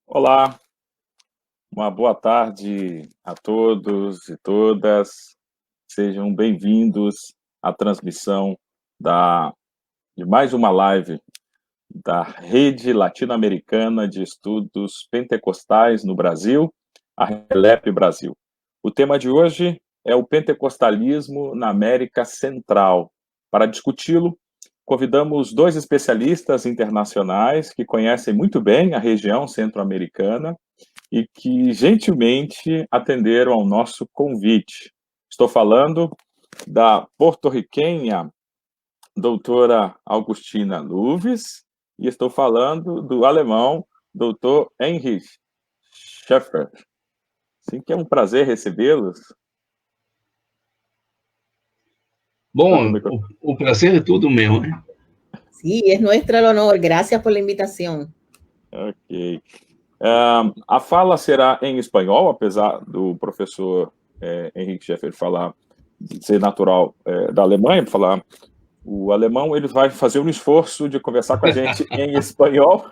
Olá, uma boa tarde a todos e todas. Sejam bem-vindos à transmissão da, de mais uma live da Rede Latino-Americana de Estudos Pentecostais no Brasil, a RELEP Brasil. O tema de hoje é o pentecostalismo na América Central. Para discuti-lo, convidamos dois especialistas internacionais que conhecem muito bem a região centro-americana e que gentilmente atenderam ao nosso convite. Estou falando da porto-riquenha doutora Augustina Luves e estou falando do alemão doutor Heinrich Schäfer. Sim, que é um prazer recebê-los. Bom, o prazer é todo meu, né? Sí, es nuestro el honor. Gracias por la invitación. Ok. A fala será em espanhol, apesar do professor Henrique Schäfer ser natural da Alemanha, falar o alemão, ele vai fazer um esforço de conversar com a gente em espanhol,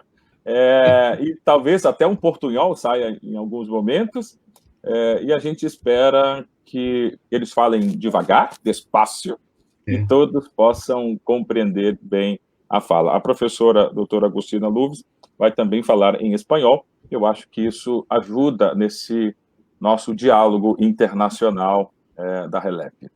e talvez até um portunhol saia em alguns momentos, e a gente espera que eles falem devagar, despacio, e todos possam compreender bem a fala. A professora doutora Agustina Luves vai também falar em espanhol. Eu acho que isso ajuda nesse nosso diálogo internacional da RELEP.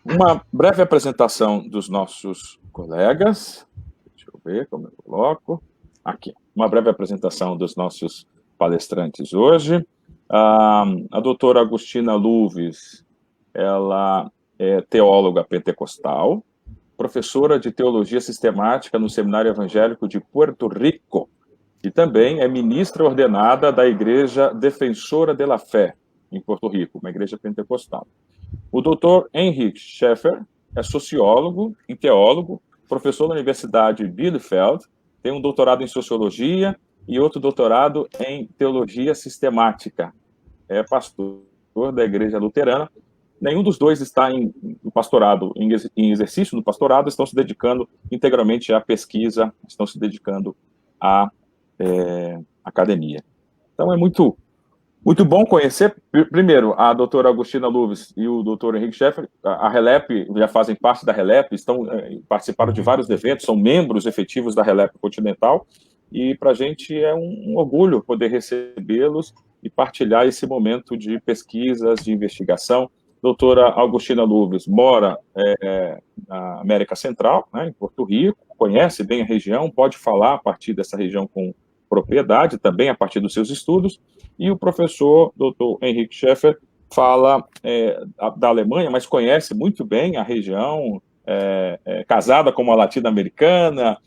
Uma breve apresentação dos nossos colegas. Deixa eu ver como eu coloco. Aqui. Uma breve apresentação dos nossos palestrantes hoje. A doutora Agustina Luves, ela é teóloga pentecostal, professora de teologia sistemática no Seminário Evangélico de Puerto Rico e também é ministra ordenada da Igreja Defensora de la Fé, em Porto Rico, uma igreja pentecostal. O doutor Heinrich Schäfer é sociólogo e teólogo, professor da Universidade Bielefeld, tem um doutorado em sociologia e outro doutorado em teologia sistemática. É pastor da Igreja Luterana. Nenhum dos dois está em pastorado, em exercício no pastorado, estão se dedicando integralmente à pesquisa, estão se dedicando à academia. Então, é muito bom conhecer, primeiro, a doutora Agustina Luves e o doutor Henrique Schäfer. A RELEP, já fazem parte da RELEP, participaram de vários eventos, são membros efetivos da RELEP Continental, e para a gente é um orgulho poder recebê-los e partilhar esse momento de pesquisas, de investigação. Doutora Agustina Luves mora na América Central, né, em Porto Rico, conhece bem a região, pode falar a partir dessa região com propriedade, também a partir dos seus estudos, e o professor Dr. Henrique Schäfer fala da Alemanha, mas conhece muito bem a região, casada com uma latino-americana,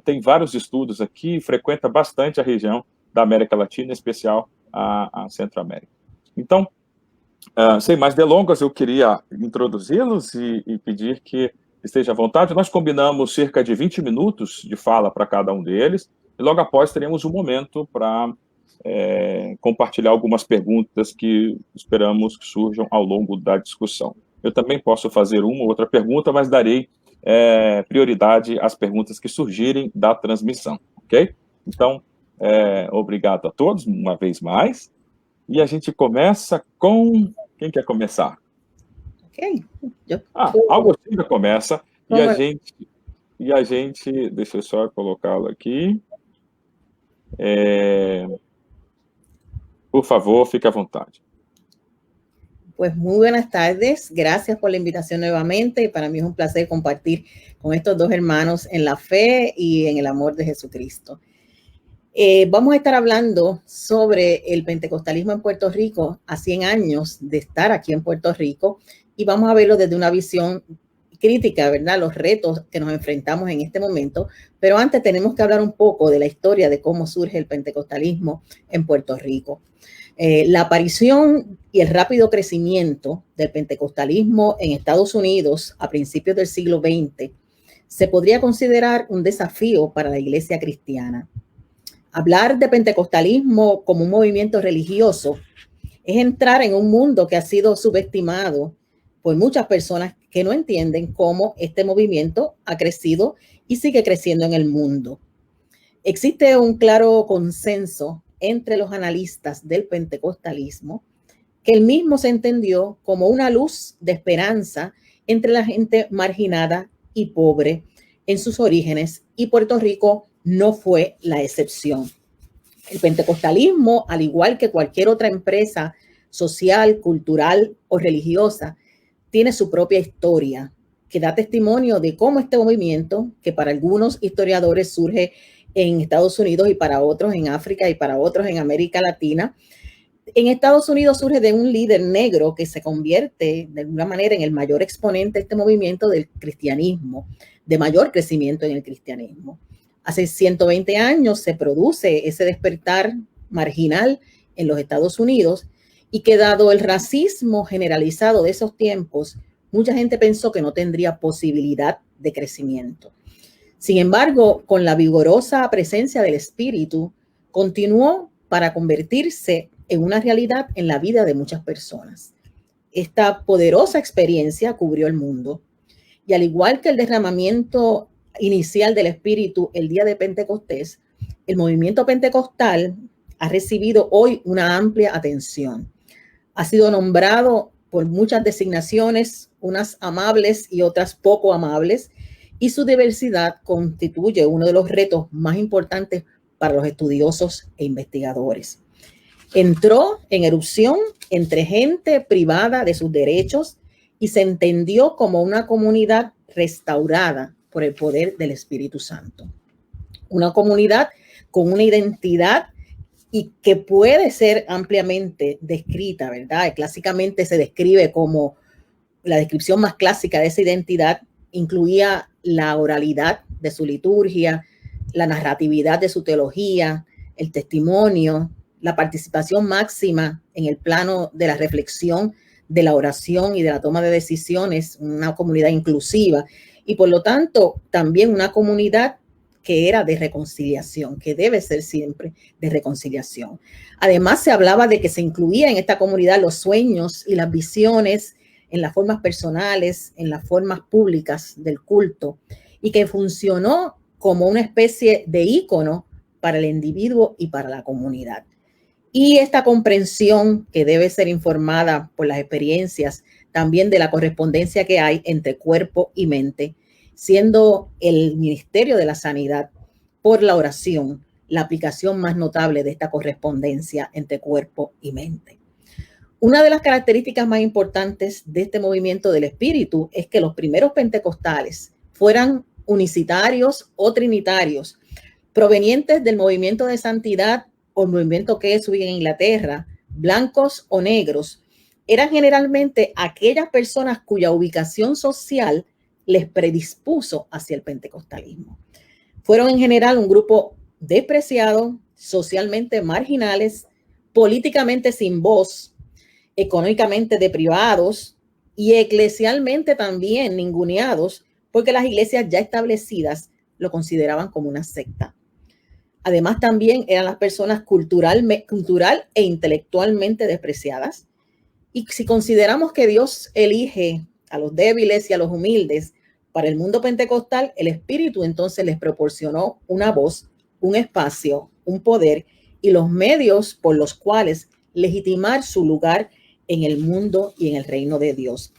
tem vários estudos aqui, frequenta bastante a região da América Latina, em especial a Centro-América. Então, sem mais delongas, eu queria introduzi-los e pedir que esteja à vontade. Nós combinamos cerca de 20 minutos de fala para cada um deles, e logo após teremos um momento para compartilhar algumas perguntas que esperamos que surjam ao longo da discussão. Eu também posso fazer uma ou outra pergunta, mas darei prioridade às perguntas que surgirem da transmissão, ok? Então, obrigado a todos, uma vez mais, e a gente começa com... Quem quer começar? Ok. Agostinho começa, e a gente... Deixa eu só colocá-lo aqui. Por favor, fique à vontade. Pues muy buenas tardes, gracias por la invitación nuevamente y para mí es un placer compartir con estos dos hermanos en la fe y en el amor de Jesucristo. Vamos a estar hablando sobre el pentecostalismo en Puerto Rico a 100 años de estar aquí en Puerto Rico y vamos a verlo desde una visión crítica, ¿verdad? Los retos que nos enfrentamos en este momento, pero antes tenemos que hablar un poco de la historia de cómo surge el pentecostalismo en Puerto Rico. La aparición y el rápido crecimiento del pentecostalismo en Estados Unidos a principios del siglo XX se podría considerar un desafío para la iglesia cristiana. Hablar de pentecostalismo como un movimiento religioso es entrar en un mundo que ha sido subestimado por muchas personas que no entienden cómo este movimiento ha crecido y sigue creciendo en el mundo. Existe un claro consenso entre los analistas del pentecostalismo que el mismo se entendió como una luz de esperanza entre la gente marginada y pobre en sus orígenes, y Puerto Rico no fue la excepción. El pentecostalismo, al igual que cualquier otra empresa social, cultural o religiosa, tiene su propia historia, que da testimonio de cómo este movimiento, que para algunos historiadores surge en Estados Unidos y para otros en África y para otros en América Latina, en Estados Unidos surge de un líder negro que se convierte de alguna manera en el mayor exponente de este movimiento del cristianismo, de mayor crecimiento en el cristianismo. Hace 120 años se produce ese despertar marginal en los Estados Unidos, y que dado el racismo generalizado de esos tiempos, mucha gente pensó que no tendría posibilidad de crecimiento. Sin embargo, con la vigorosa presencia del Espíritu, continuó para convertirse en una realidad en la vida de muchas personas. Esta poderosa experiencia cubrió el mundo, y al igual que el derramamiento inicial del Espíritu el día de Pentecostés, el movimiento pentecostal ha recibido hoy una amplia atención. Ha sido nombrado por muchas designaciones, unas amables y otras poco amables, y su diversidad constituye uno de los retos más importantes para los estudiosos e investigadores. Entró en erupción entre gente privada de sus derechos y se entendió como una comunidad restaurada por el poder del Espíritu Santo. Una comunidad con una identidad y que puede ser ampliamente descrita, ¿verdad? Clásicamente se describe como, la descripción más clásica de esa identidad incluía la oralidad de su liturgia, la narratividad de su teología, el testimonio, la participación máxima en el plano de la reflexión, de la oración y de la toma de decisiones, una comunidad inclusiva, y por lo tanto también una comunidad que era de reconciliación, que debe ser siempre de reconciliación. Además, se hablaba de que se incluía en esta comunidad los sueños y las visiones en las formas personales, en las formas públicas del culto, y que funcionó como una especie de ícono para el individuo y para la comunidad. Y esta comprensión, que debe ser informada por las experiencias también de la correspondencia que hay entre cuerpo y mente, siendo el Ministerio de la Sanidad por la oración la aplicación más notable de esta correspondencia entre cuerpo y mente. Una de las características más importantes de este movimiento del Espíritu es que los primeros pentecostales fueran unicitarios o trinitarios, provenientes del movimiento de santidad o el movimiento que es hoy en Inglaterra, blancos o negros, eran generalmente aquellas personas cuya ubicación social les predispuso hacia el pentecostalismo. Fueron en general un grupo despreciado, socialmente marginales, políticamente sin voz, económicamente deprivados y eclesialmente también ninguneados, porque las iglesias ya establecidas lo consideraban como una secta. Además, también eran las personas cultural e intelectualmente despreciadas. Y si consideramos que Dios elige a los débiles y a los humildes para el mundo pentecostal, el Espíritu entonces les proporcionó una voz, un espacio, un poder y los medios por los cuales legitimar su lugar en el mundo y en el reino de Dios.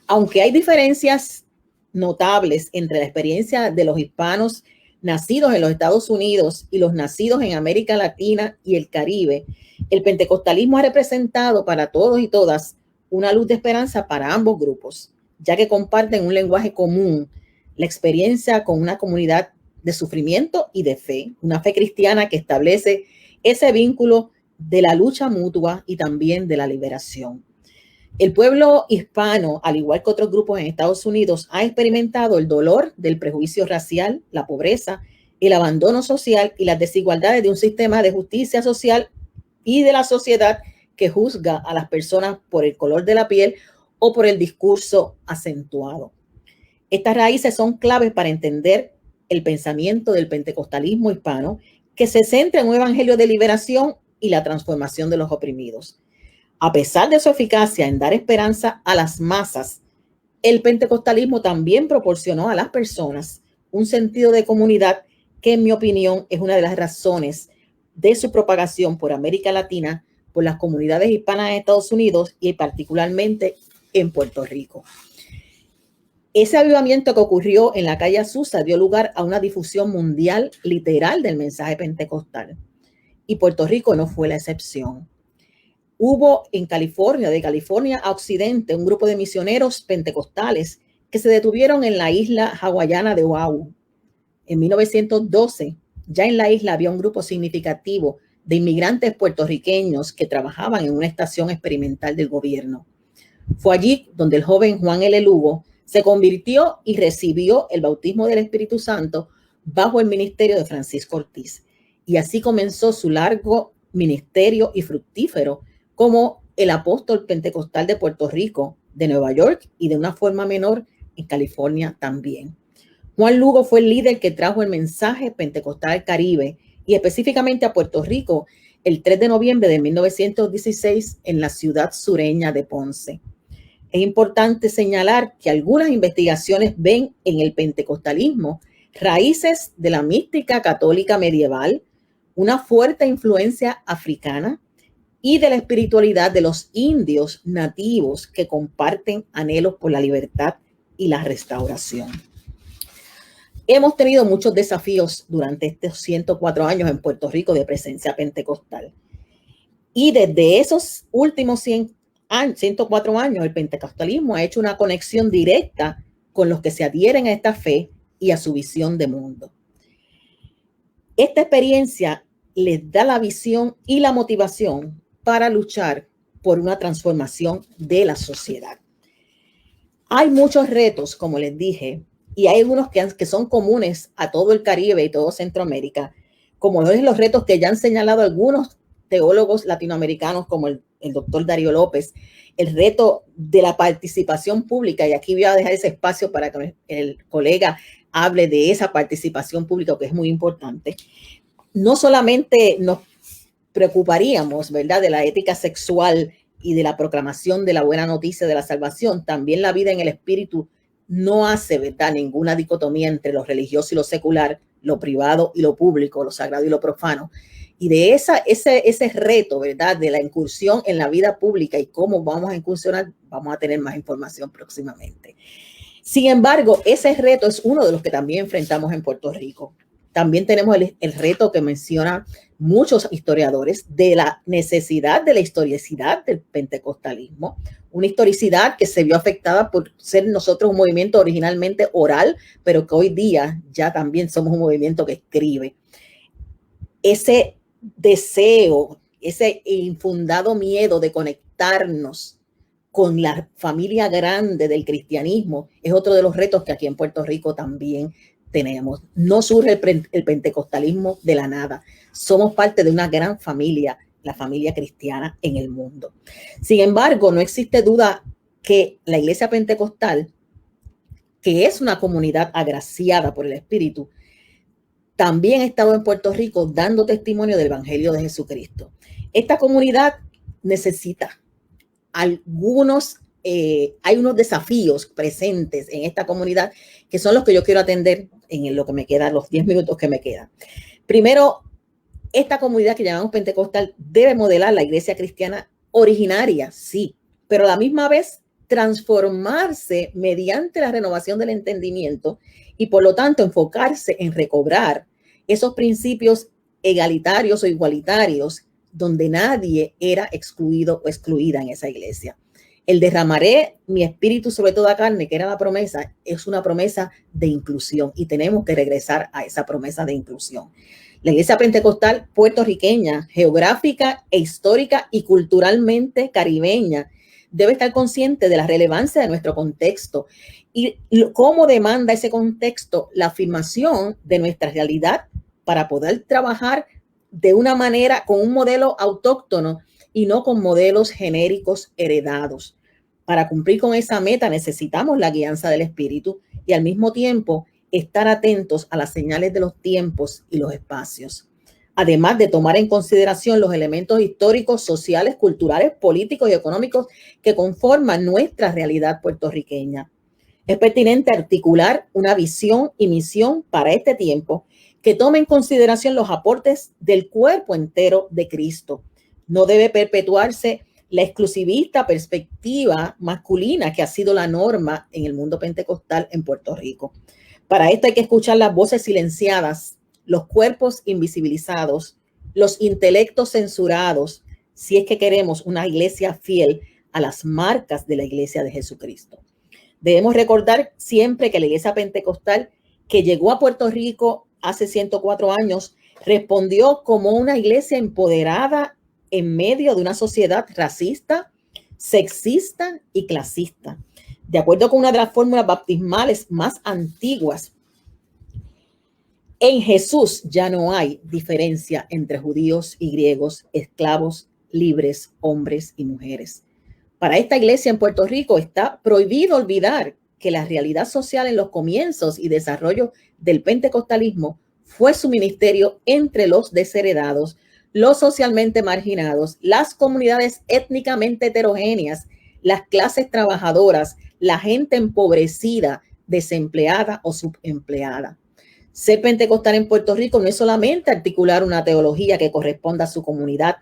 Aunque hay diferencias notables entre la experiencia de los hispanos nacidos en los Estados Unidos y los nacidos en América Latina y el Caribe, el pentecostalismo ha representado para todos y todas una luz de esperanza para ambos grupos, ya que comparten un lenguaje común, la experiencia con una comunidad de sufrimiento y de fe, una fe cristiana que establece ese vínculo de la lucha mutua y también de la liberación. El pueblo hispano, al igual que otros grupos en Estados Unidos, ha experimentado el dolor del prejuicio racial, la pobreza, el abandono social y las desigualdades de un sistema de justicia social y de la sociedad que juzga a las personas por el color de la piel o por el discurso acentuado. Estas raíces son claves para entender el pensamiento del pentecostalismo hispano, que se centra en un evangelio de liberación y la transformación de los oprimidos. A pesar de su eficacia en dar esperanza a las masas, el pentecostalismo también proporcionó a las personas un sentido de comunidad que en mi opinión es una de las razones de su propagación por América Latina, por las comunidades hispanas en Estados Unidos y particularmente en Puerto Rico. Ese avivamiento que ocurrió en la calle Azusa dio lugar a una difusión mundial literal del mensaje pentecostal. Y Puerto Rico no fue la excepción. Hubo en California, de California a Occidente, un grupo de misioneros pentecostales que se detuvieron en la isla hawaiana de Oahu. En 1912, ya en la isla había un grupo significativo de inmigrantes puertorriqueños que trabajaban en una estación experimental del gobierno. Fue allí donde el joven Juan L. Lugo se convirtió y recibió el bautismo del Espíritu Santo bajo el ministerio de Francisco Ortiz. Y así comenzó su largo ministerio y fructífero como el apóstol pentecostal de Puerto Rico, de Nueva York y de una forma menor en California también. Juan Lugo fue el líder que trajo el mensaje pentecostal al Caribe y específicamente a Puerto Rico el 3 de noviembre de 1916 en la ciudad sureña de Ponce. Es importante señalar que algunas investigaciones ven en el pentecostalismo raíces de la mística católica medieval, una fuerte influencia africana y de la espiritualidad de los indios nativos que comparten anhelos por la libertad y la restauración. Hemos tenido muchos desafíos durante estos 104 años en Puerto Rico de presencia pentecostal. Y desde esos últimos 104 años, el pentecostalismo ha hecho una conexión directa con los que se adhieren a esta fe y a su visión de mundo. Esta experiencia les da la visión y la motivación para luchar por una transformación de la sociedad. Hay muchos retos, como les dije, y hay algunos que son comunes a todo el Caribe y todo Centroamérica, como los retos que ya han señalado algunos teólogos latinoamericanos como el doctor Darío López, el reto de la participación pública, y aquí voy a dejar ese espacio para que el colega hable de esa participación pública, que es muy importante. No solamente nos preocuparíamos, ¿verdad?, de la ética sexual y de la proclamación de la buena noticia de la salvación, también la vida en el espíritu no hace, ¿verdad?, ninguna dicotomía entre lo religioso y lo secular, lo privado y lo público, lo sagrado y lo profano. Y de ese reto, ¿verdad?, de la incursión en la vida pública y cómo vamos a incursionar, vamos a tener más información próximamente. Sin embargo, ese reto es uno de los que también enfrentamos en Puerto Rico. También tenemos el reto que mencionan muchos historiadores de la necesidad de la historicidad del pentecostalismo, una historicidad que se vio afectada por ser nosotros un movimiento originalmente oral, pero que hoy día ya también somos un movimiento que escribe. Ese deseo, ese infundado miedo de conectarnos con la familia grande del cristianismo es otro de los retos que aquí en Puerto Rico también tenemos. No surge el pentecostalismo de la nada. Somos parte de una gran familia, la familia cristiana en el mundo. Sin embargo, no existe duda que la iglesia pentecostal, que es una comunidad agraciada por el Espíritu, también ha estado en Puerto Rico dando testimonio del Evangelio de Jesucristo. Esta comunidad necesita hay unos desafíos presentes en esta comunidad que son los que yo quiero atender en lo que me queda, los 10 minutos que me quedan. Primero, esta comunidad que llamamos pentecostal debe modelar la iglesia cristiana originaria, sí, pero a la misma vez transformarse mediante la renovación del entendimiento y por lo tanto enfocarse en recobrar esos principios egalitarios o igualitarios donde nadie era excluido o excluida en esa iglesia. El derramaré mi espíritu sobre toda carne, que era la promesa, es una promesa de inclusión y tenemos que regresar a esa promesa de inclusión. La iglesia pentecostal puertorriqueña, geográfica e histórica y culturalmente caribeña, debe estar consciente de la relevancia de nuestro contexto y cómo demanda ese contexto la afirmación de nuestra realidad para poder trabajar de una manera con un modelo autóctono y no con modelos genéricos heredados. Para cumplir con esa meta necesitamos la guianza del Espíritu y al mismo tiempo estar atentos a las señales de los tiempos y los espacios. Además de tomar en consideración los elementos históricos, sociales, culturales, políticos y económicos que conforman nuestra realidad puertorriqueña. Es pertinente articular una visión y misión para este tiempo que tome en consideración los aportes del cuerpo entero de Cristo. No debe perpetuarse la exclusivista perspectiva masculina que ha sido la norma en el mundo pentecostal en Puerto Rico. Para esto hay que escuchar las voces silenciadas, los cuerpos invisibilizados, los intelectos censurados, si es que queremos una iglesia fiel a las marcas de la iglesia de Jesucristo. Debemos recordar siempre que la iglesia pentecostal que llegó a Puerto Rico hace 104 años respondió como una iglesia empoderada en medio de una sociedad racista, sexista y clasista. De acuerdo con una de las fórmulas bautismales más antiguas, en Jesús ya no hay diferencia entre judíos y griegos, esclavos, libres, hombres y mujeres. Para esta iglesia en Puerto Rico está prohibido olvidar que la realidad social en los comienzos y desarrollo del pentecostalismo fue su ministerio entre los desheredados, los socialmente marginados, las comunidades étnicamente heterogéneas, las clases trabajadoras, la gente empobrecida, desempleada o subempleada. Ser pentecostal en Puerto Rico no es solamente articular una teología que corresponda a su comunidad,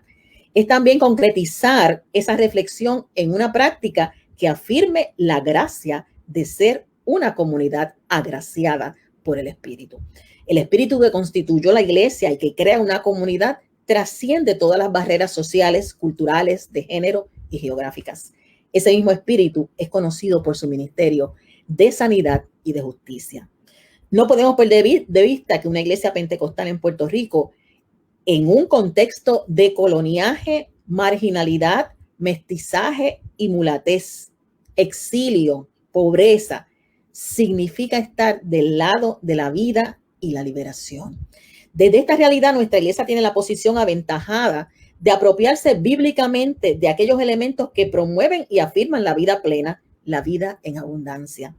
es también concretizar esa reflexión en una práctica que afirme la gracia de ser una comunidad agraciada por el Espíritu. El Espíritu que constituyó la iglesia y que crea una comunidad trasciende todas las barreras sociales, culturales, de género y geográficas. Ese mismo Espíritu es conocido por su ministerio de sanidad y de justicia. No podemos perder de vista que una iglesia pentecostal en Puerto Rico, en un contexto de coloniaje, marginalidad, mestizaje y mulatez, exilio, pobreza, significa estar del lado de la vida y la liberación. Desde esta realidad, nuestra iglesia tiene la posición aventajada de apropiarse bíblicamente de aquellos elementos que promueven y afirman la vida plena, la vida en abundancia.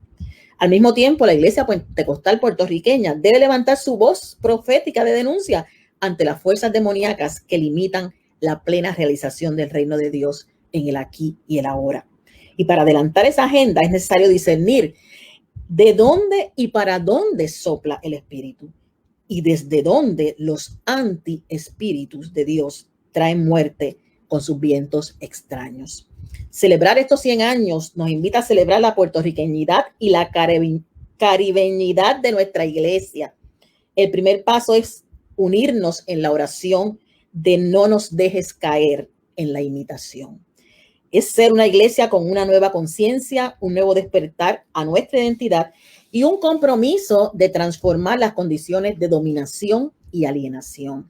Al mismo tiempo, la iglesia pentecostal puertorriqueña debe levantar su voz profética de denuncia ante las fuerzas demoníacas que limitan la plena realización del reino de Dios en el aquí y el ahora. Y para adelantar esa agenda es necesario discernir de dónde y para dónde sopla el Espíritu y desde dónde los anti-espíritus de Dios traen muerte con sus vientos extraños. Celebrar estos 100 años nos invita a celebrar la puertorriqueñidad y la caribeñidad de nuestra iglesia. El primer paso es unirnos en la oración de no nos dejes caer en la imitación. Es ser una iglesia con una nueva conciencia, un nuevo despertar a nuestra identidad y un compromiso de transformar las condiciones de dominación y alienación.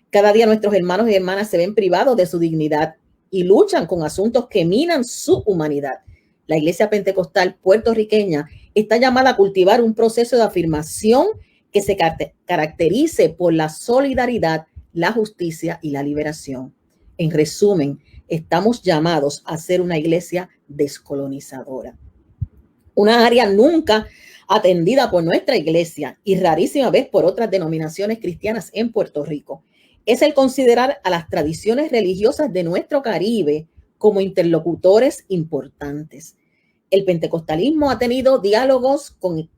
Cada día nuestros hermanos y hermanas se ven privados de su dignidad y luchan con asuntos que minan su humanidad. La iglesia pentecostal puertorriqueña está llamada a cultivar un proceso de afirmación que se caracterice por la solidaridad, la justicia y la liberación. En resumen, estamos llamados a ser una iglesia descolonizadora. Una área nunca atendida por nuestra iglesia y rarísima vez por otras denominaciones cristianas en Puerto Rico es el considerar a las tradiciones religiosas de nuestro Caribe como interlocutores importantes. El pentecostalismo ha tenido diálogos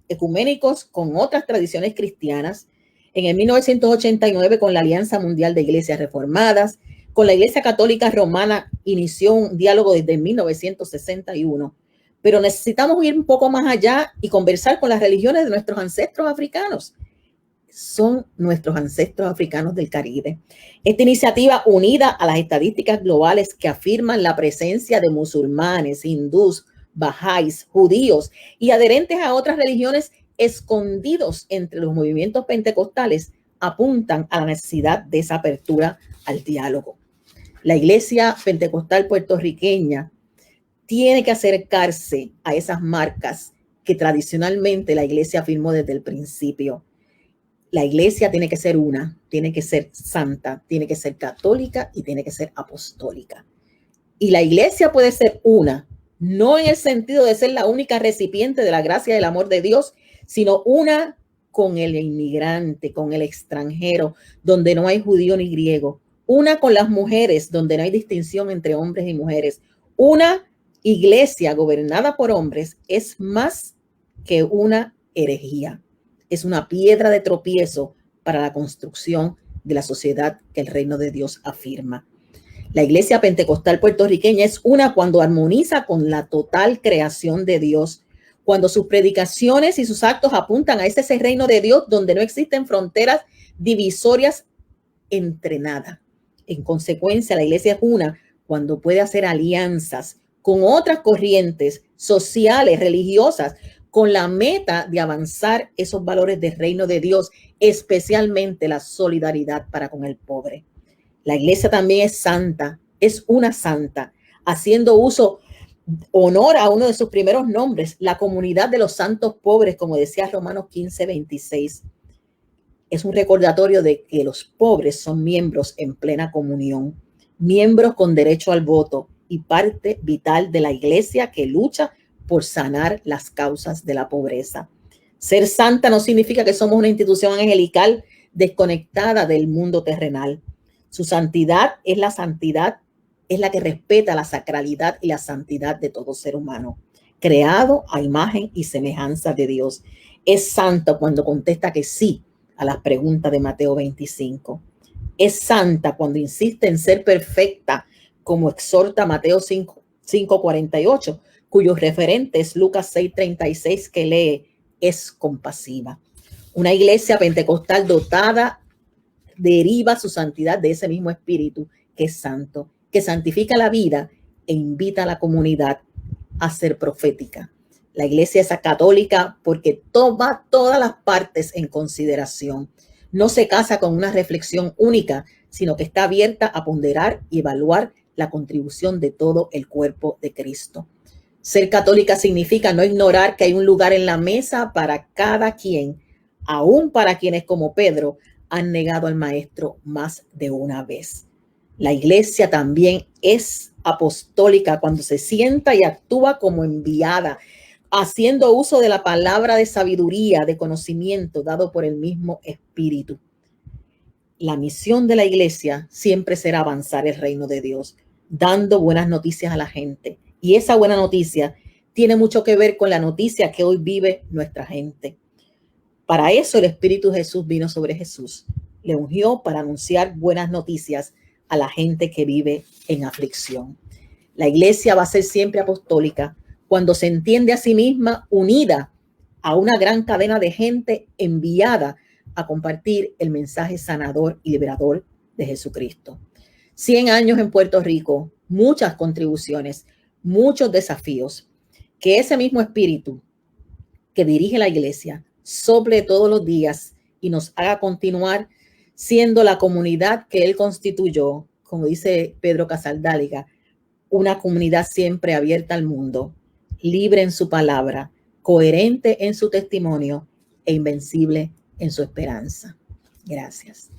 ecuménicos con otras tradiciones cristianas. En el 1989, con la Alianza Mundial de Iglesias Reformadas, con la Iglesia Católica Romana inició un diálogo desde 1961. Pero necesitamos ir un poco más allá y conversar con las religiones de nuestros ancestros africanos. Son nuestros ancestros africanos del Caribe. Esta iniciativa, unida a las estadísticas globales que afirman la presencia de musulmanes, hindús, bahá'ís, judíos y adherentes a otras religiones escondidos entre los movimientos pentecostales, apuntan a la necesidad de esa apertura al diálogo. La iglesia pentecostal puertorriqueña tiene que acercarse a esas marcas que tradicionalmente la iglesia afirmó desde el principio. La iglesia tiene que ser una, tiene que ser santa, tiene que ser católica y tiene que ser apostólica. Y la iglesia puede ser una, no en el sentido de ser la única recipiente de la gracia y del amor de Dios, sino una con el inmigrante, con el extranjero, donde no hay judío ni griego. Una con las mujeres, donde no hay distinción entre hombres y mujeres. Una iglesia gobernada por hombres es más que una herejía. Es una piedra de tropiezo para la construcción de la sociedad que el reino de Dios afirma. La Iglesia Pentecostal puertorriqueña es una cuando armoniza con la total creación de Dios, cuando sus predicaciones y sus actos apuntan a ese reino de Dios donde no existen fronteras divisorias entre nada. En consecuencia, la Iglesia es una cuando puede hacer alianzas con otras corrientes sociales, religiosas, con la meta de avanzar esos valores del reino de Dios, especialmente la solidaridad para con el pobre. La Iglesia también es santa, es una santa, haciendo honor a uno de sus primeros nombres, la comunidad de los santos pobres, como decía Romanos 15:26. Es un recordatorio de que los pobres son miembros en plena comunión, miembros con derecho al voto y parte vital de la Iglesia que lucha por sanar las causas de la pobreza. Ser santa no significa que somos una institución angelical desconectada del mundo terrenal. Su santidad es la que respeta la sacralidad y la santidad de todo ser humano, creado a imagen y semejanza de Dios. Es santo cuando contesta que sí a las preguntas de Mateo 25. Es santa cuando insiste en ser perfecta, como exhorta Mateo 5:48, cuyo referente es Lucas 6:36, que lee, es compasiva. Una iglesia pentecostal dotada deriva su santidad de ese mismo espíritu que es santo, que santifica la vida e invita a la comunidad a ser profética. La iglesia es católica porque toma todas las partes en consideración. No se casa con una reflexión única, sino que está abierta a ponderar y evaluar la contribución de todo el cuerpo de Cristo. Ser católica significa no ignorar que hay un lugar en la mesa para cada quien, aún para quienes como Pedro han negado al maestro más de una vez. La iglesia también es apostólica cuando se sienta y actúa como enviada, haciendo uso de la palabra de sabiduría, de conocimiento dado por el mismo Espíritu. La misión de la iglesia siempre será avanzar el reino de Dios, dando buenas noticias a la gente. Y esa buena noticia tiene mucho que ver con la noticia que hoy vive nuestra gente. Para eso el Espíritu Jesús vino sobre Jesús. Le ungió para anunciar buenas noticias a la gente que vive en aflicción. La iglesia va a ser siempre apostólica cuando se entiende a sí misma unida a una gran cadena de gente enviada a compartir el mensaje sanador y liberador de Jesucristo. 100 años en Puerto Rico, muchas contribuciones, muchos desafíos. Que ese mismo espíritu que dirige la iglesia sople todos los días y nos haga continuar siendo la comunidad que él constituyó, como dice Pedro Casaldáliga, una comunidad siempre abierta al mundo, libre en su palabra, coherente en su testimonio e invencible en su esperanza. Gracias.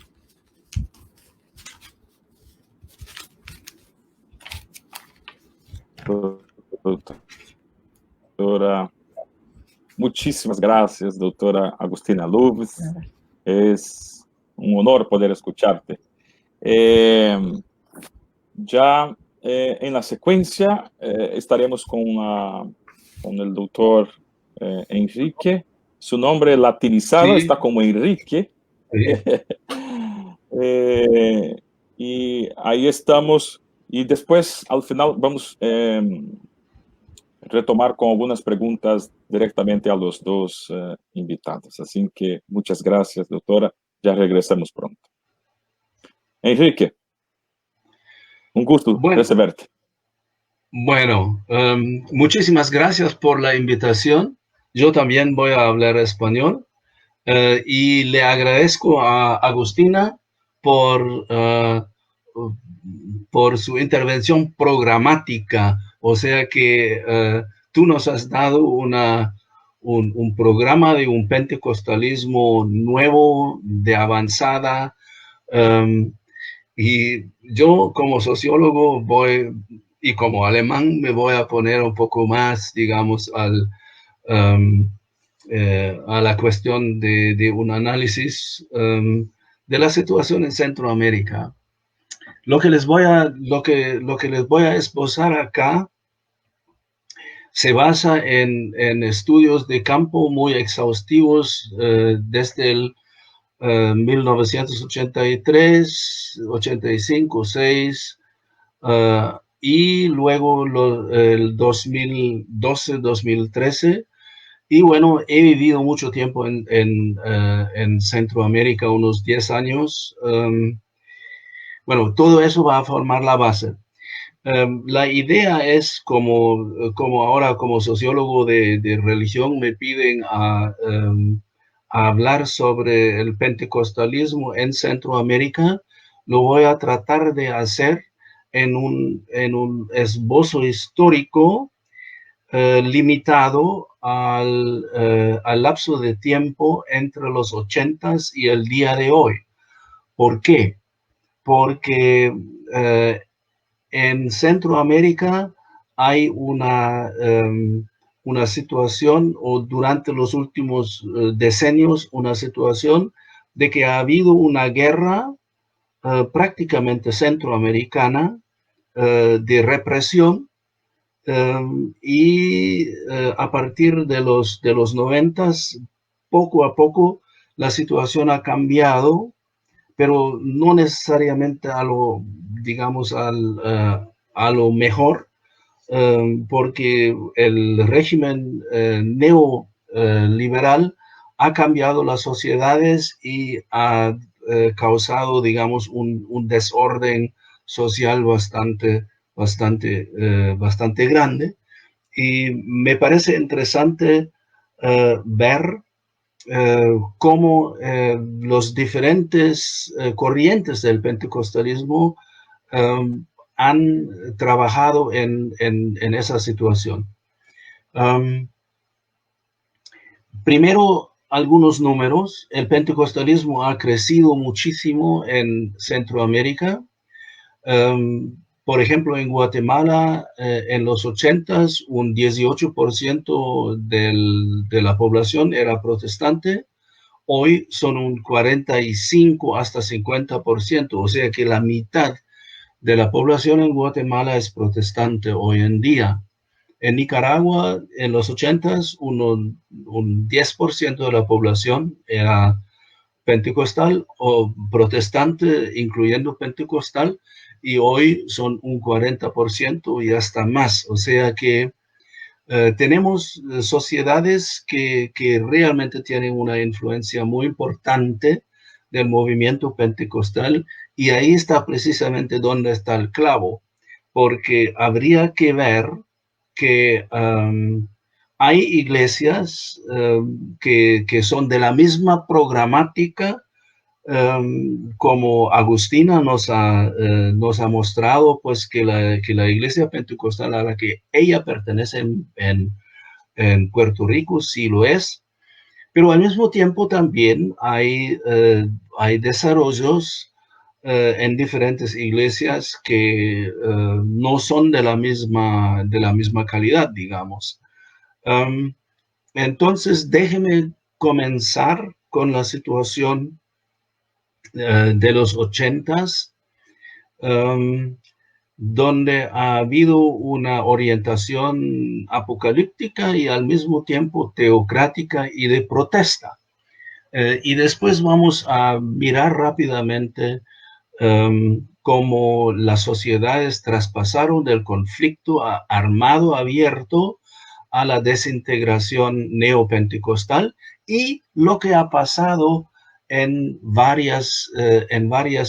Doctora, muchísimas gracias, doctora Agustina Loves. Es un honor poder escucharte. Ya en la secuencia estaremos con el doctor Enrique. Su nombre latinizado está como Enrique. Sí. Y ahí estamos. Y después, al final, vamos a retomar con algunas preguntas directamente a los dos invitados. Así que muchas gracias, doctora. Ya regresamos pronto. Enrique, un gusto recibirte. Bueno, muchísimas gracias por la invitación. Yo también voy a hablar español y le agradezco a Agustina por su intervención programática. O sea que tú nos has dado un programa de un pentecostalismo nuevo, de avanzada. Y yo como sociólogo y como alemán me voy a poner un poco más, digamos, a la cuestión de un análisis de la situación en Centroamérica. Lo que les voy a esbozar acá se basa en estudios de campo muy exhaustivos desde el 1983, 85, 6, y luego el 2012, 2013. Y bueno, he vivido mucho tiempo en Centroamérica, unos 10 años. Bueno, todo eso va a formar la base. La idea es, como ahora como sociólogo de religión me piden a hablar sobre el pentecostalismo en Centroamérica, lo voy a tratar de hacer en un esbozo histórico limitado al lapso de tiempo entre los 80s y el día de hoy. ¿Por qué? Porque en Centroamérica hay una situación, o durante los últimos decenios, una situación de que ha habido una guerra prácticamente centroamericana de represión, y a partir de los 90s, poco a poco, la situación ha cambiado, pero no necesariamente a lo, digamos, a lo mejor, porque el régimen neoliberal ha cambiado las sociedades y ha causado, digamos, un desorden social bastante grande. Y me parece interesante ver cómo los diferentes corrientes del pentecostalismo han trabajado en esa situación. Primero, algunos números. El pentecostalismo ha crecido muchísimo en Centroamérica. Por ejemplo, en Guatemala, en los 80s, un 18% de la población era protestante. Hoy son un 45 hasta 50%, o sea que la mitad de la población en Guatemala es protestante hoy en día. En Nicaragua, en los 80s, un 10% de la población era pentecostal o protestante, incluyendo pentecostal, y hoy son un 40% y hasta más. O sea que tenemos sociedades que realmente tienen una influencia muy importante del movimiento pentecostal, y ahí está precisamente donde está el clavo, porque habría que ver que hay iglesias que son de la misma programática, como Agustina nos ha mostrado, pues que la iglesia pentecostal a la que ella pertenece en Puerto Rico sí lo es, pero al mismo tiempo también hay desarrollos en diferentes iglesias que no son de la misma calidad, digamos. Entonces, déjeme comenzar con la situación de los 80s, donde ha habido una orientación apocalíptica y al mismo tiempo teocrática y de protesta. Y después vamos a mirar rápidamente cómo las sociedades traspasaron del conflicto armado abierto a la desintegración neopentecostal, y lo que ha pasado en varias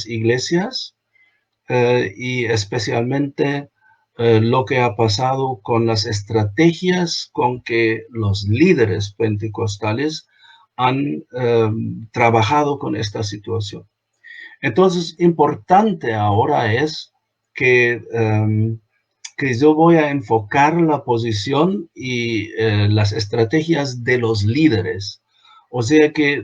iglesias, y especialmente lo que ha pasado con las estrategias con que los líderes pentecostales han trabajado con esta situación. Entonces, importante ahora es que yo voy a enfocar la posición y las estrategias de los líderes. O sea que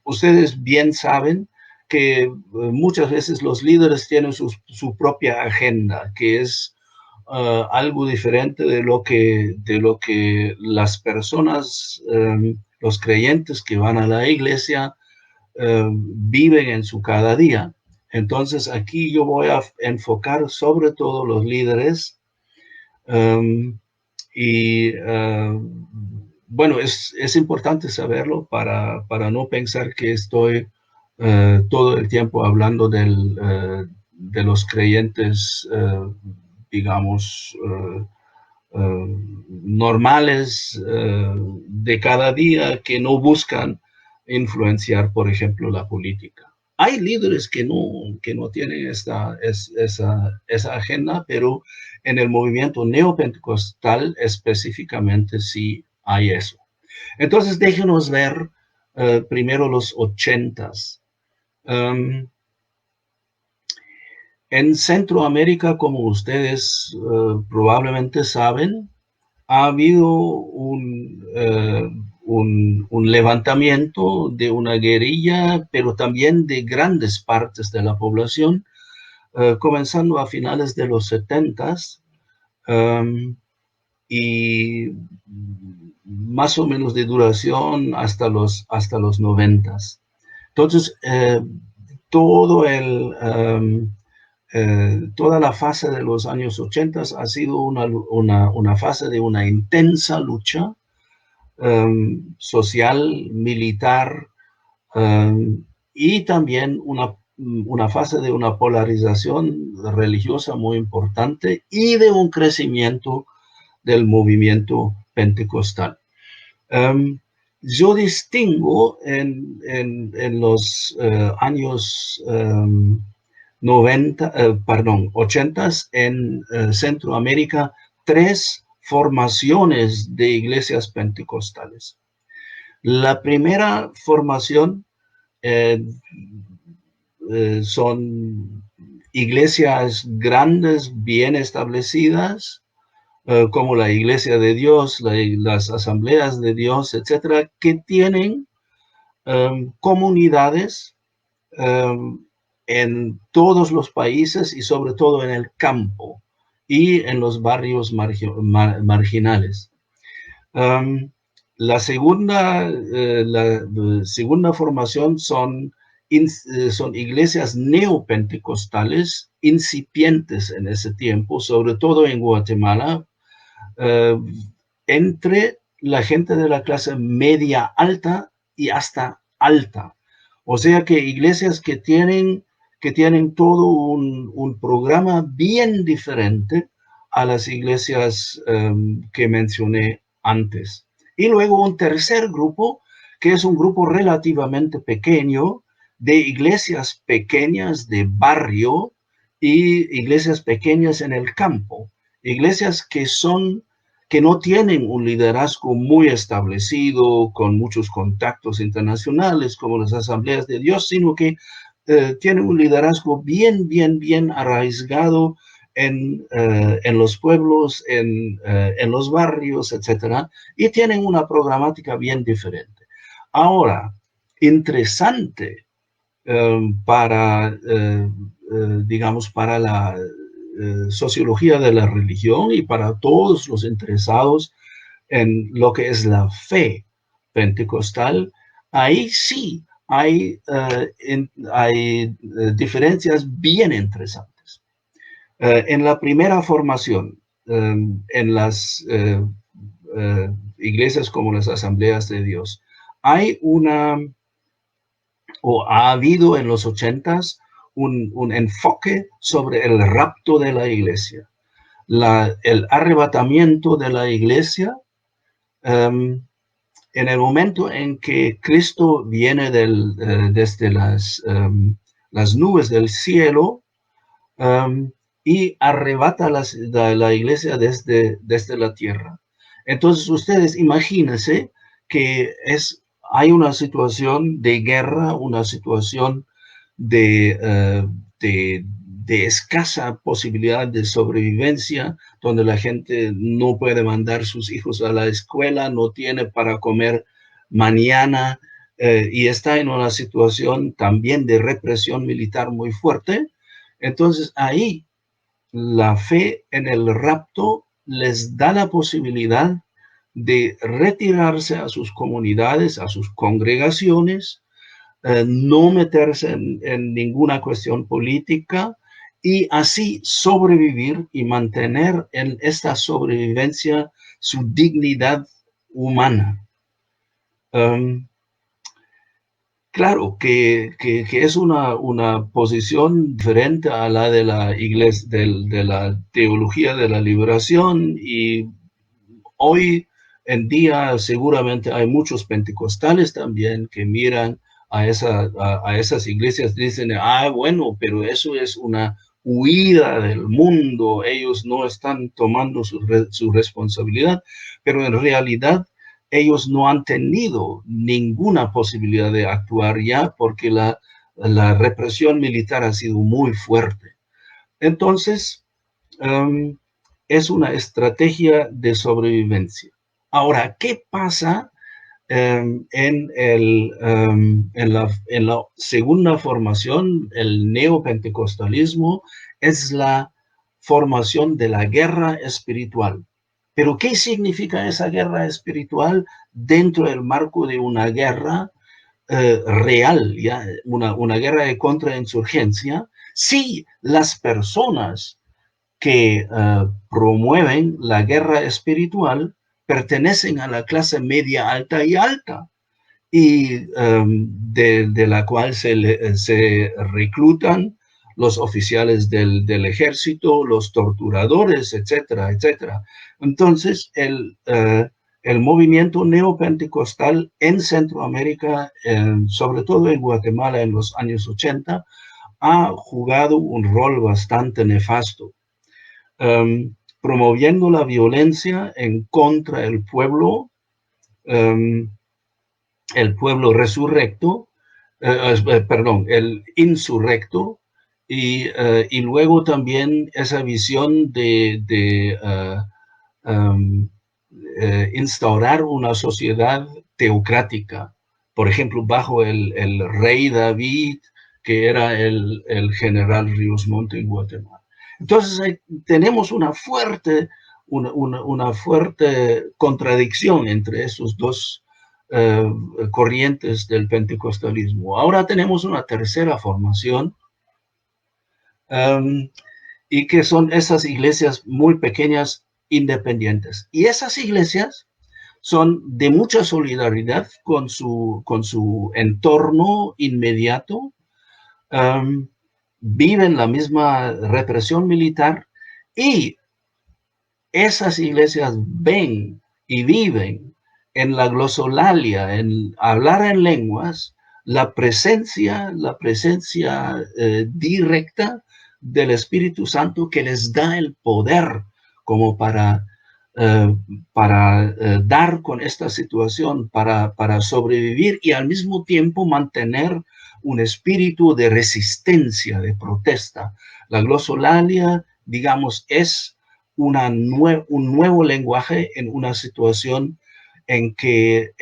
ustedes bien saben que muchas veces los líderes tienen su propia agenda, que es algo diferente de lo que las personas, los creyentes que van a la iglesia, viven en su cada día. Entonces aquí yo voy a enfocar sobre todo los líderes, y bueno, es importante saberlo para no pensar que estoy todo el tiempo hablando de los creyentes, digamos, normales de cada día que no buscan influenciar, por ejemplo, la política. Hay líderes que no tienen esa agenda, pero en el movimiento neopentecostal específicamente sí hay eso. Entonces, déjenos ver primero los 80s. En Centroamérica, como ustedes probablemente saben, ha habido un levantamiento de una guerrilla, pero también de grandes partes de la población, comenzando a finales de los 70s y más o menos de duración hasta los 90s. Entonces, toda la fase de los años 80 ha sido una fase de una intensa lucha social, militar, y también una fase de una polarización religiosa muy importante y de un crecimiento del movimiento pentecostal. Yo distingo en los años 80s en Centroamérica 3 formaciones de iglesias pentecostales. La primera formación son iglesias grandes, bien establecidas, como la Iglesia de Dios, las Asambleas de Dios, etcétera, que tienen comunidades en todos los países y sobre todo en el campo y en los barrios marginales. La segunda formación son iglesias neopentecostales incipientes en ese tiempo, sobre todo en Guatemala, entre la gente de la clase media alta y hasta alta. O sea que iglesias que tienen todo un programa bien diferente a las iglesias que mencioné antes. Y luego un tercer grupo, que es un grupo relativamente pequeño, de iglesias pequeñas de barrio y iglesias pequeñas en el campo. Iglesias que no tienen un liderazgo muy establecido, con muchos contactos internacionales, como las Asambleas de Dios, sino que tienen un liderazgo bien arraigado en los pueblos, en los barrios, etcétera, y tienen una programática bien diferente. Ahora, interesante para la sociología de la religión y para todos los interesados en lo que es la fe pentecostal, ahí sí hay diferencias bien interesantes. En la primera formación, en las iglesias como las Asambleas de Dios, ha habido en los 80s un enfoque sobre el rapto de la iglesia, el arrebatamiento de la iglesia en el momento en que Cristo viene desde las nubes del cielo y arrebata la iglesia desde la tierra. Entonces ustedes imagínense que hay una situación de guerra, una situación de escasa posibilidad de sobrevivencia, donde la gente no puede mandar sus hijos a la escuela, no tiene para comer mañana, y está en una situación también de represión militar muy fuerte. Entonces ahí la fe en el rapto les da la posibilidad de retirarse a sus comunidades, a sus congregaciones, no meterse en ninguna cuestión política y así sobrevivir y mantener en esta sobrevivencia su dignidad humana. Claro que es una posición diferente a la de la iglesia, de la teología de la liberación, y hoy en día seguramente hay muchos pentecostales también que miran a esas iglesias y dicen, bueno, pero eso es una huida del mundo, ellos no están tomando su responsabilidad, pero en realidad ellos no han tenido ninguna posibilidad de actuar ya porque la represión militar ha sido muy fuerte. Entonces, es una estrategia de sobrevivencia. Ahora, ¿qué pasa en la segunda formación? El neopentecostalismo es la formación de la guerra espiritual. Pero ¿qué significa esa guerra espiritual dentro del marco de una guerra real, ¿ya? Una guerra de contrainsurgencia? Si las personas que promueven la guerra espiritual pertenecen a la clase media alta y alta, y de la cual se reclutan los oficiales del ejército, los torturadores, etcétera, etcétera. Entonces, el movimiento neopentecostal en Centroamérica, sobre todo en Guatemala en los años 80, ha jugado un rol bastante nefasto, promoviendo la violencia en contra del pueblo, el pueblo resurrecto, perdón, el insurrecto, y luego también esa visión de instaurar una sociedad teocrática, por ejemplo, bajo el rey David, que era el general Ríos Montt en Guatemala. Entonces tenemos una fuerte contradicción entre esos dos corrientes del pentecostalismo. Ahora tenemos una tercera formación, y que son esas iglesias muy pequeñas, independientes. Y esas iglesias son de mucha solidaridad con su entorno inmediato, viven la misma represión militar, y esas iglesias ven y viven en la glosolalia, en hablar en lenguas, la presencia directa del Espíritu Santo, que les da el poder como para dar con esta situación, para sobrevivir y al mismo tiempo mantener un espíritu de resistencia, de protesta. La glosolalia, digamos, es un nuevo lenguaje en una situación en que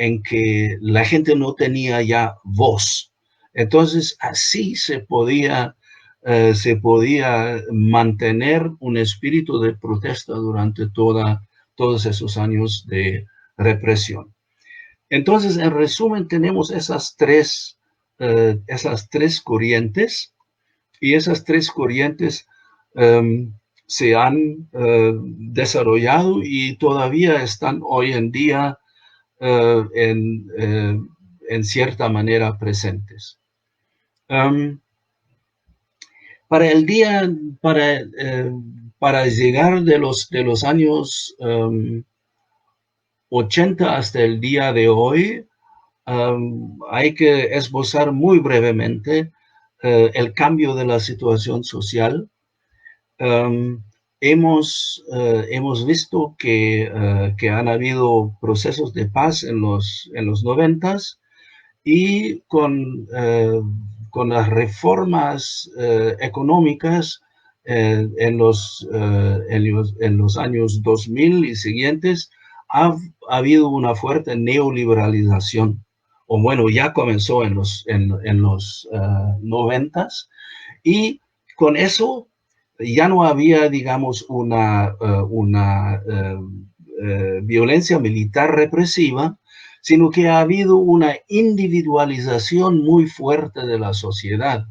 la gente no tenía ya voz. Entonces, así se podía mantener un espíritu de protesta durante todos esos años de represión. Entonces, en resumen, tenemos esas tres corrientes, y esas tres corrientes se han desarrollado y todavía están hoy en día en cierta manera presentes. Para llegar de los años 80 hasta el día de hoy, hay que esbozar muy brevemente el cambio de la situación social. Hemos visto que han habido procesos de paz en los 90s, y con las reformas económicas en los años 2000 y siguientes, ha habido una fuerte neoliberalización, o bueno, ya comenzó en los 90s, y con eso ya no había, digamos, una violencia militar represiva, sino que ha habido una individualización muy fuerte de la sociedad.